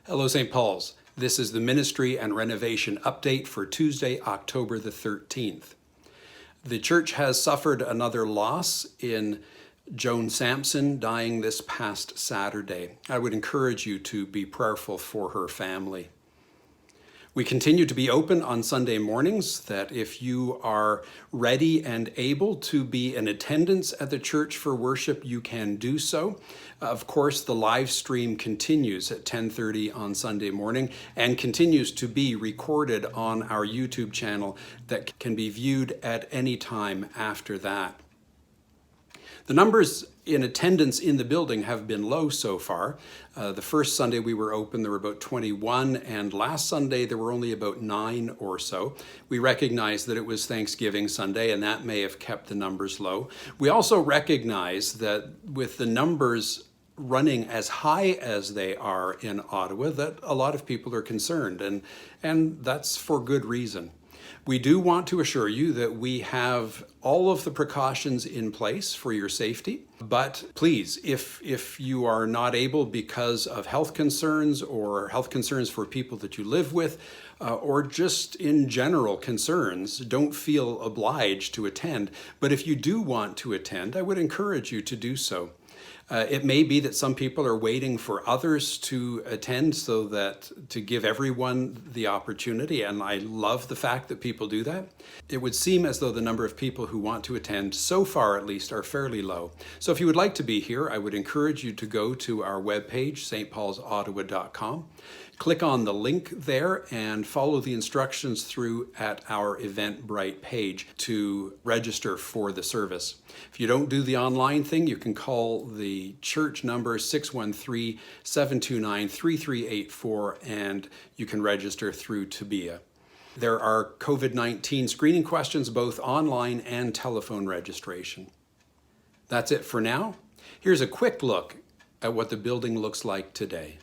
Hello, St. Paul's. This is the Ministry and Renovation Update for Tuesday, October the 13th. The church has suffered another loss in Joan Sampson dying this past Saturday. I would encourage you to be prayerful for her family. We continue to be open on Sunday mornings, that if you are ready and able to be in attendance at the church for worship, you can do so. Of course, the live stream continues at 10:30 on Sunday morning and continues to be recorded on our YouTube channel that can be viewed at any time after that. The numbers in attendance in the building have been low so far. The first Sunday we were open, there were about 21, and last Sunday there were only about 9 or so. We recognize that it was Thanksgiving Sunday, and that may have kept the numbers low. We also recognize that with the numbers running as high as they are in Ottawa, that a lot of people are concerned, and that's for good reason. We do want to assure you that we have all of the precautions in place for your safety, but please, if you are not able because of health concerns or health concerns for people that you live with, or just in general concerns, don't feel obliged to attend. But if you do want to attend, I would encourage you to do so. It may be that some people are waiting for others to attend so that to give everyone the opportunity, and I love the fact that people do that. It would seem as though the number of people who want to attend, so far at least, are fairly low. So if you would like to be here, I would encourage you to go to our webpage, stpaulsottawa.com. Click on the link there and follow the instructions through at our Eventbrite page to register for the service. If you don't do the online thing, you can call the church number 613-729-3384 and you can register through Tabia. There are COVID-19 screening questions, both online and telephone registration. That's it for now. Here's a quick look at what the building looks like today.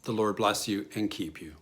The Lord bless you and keep you.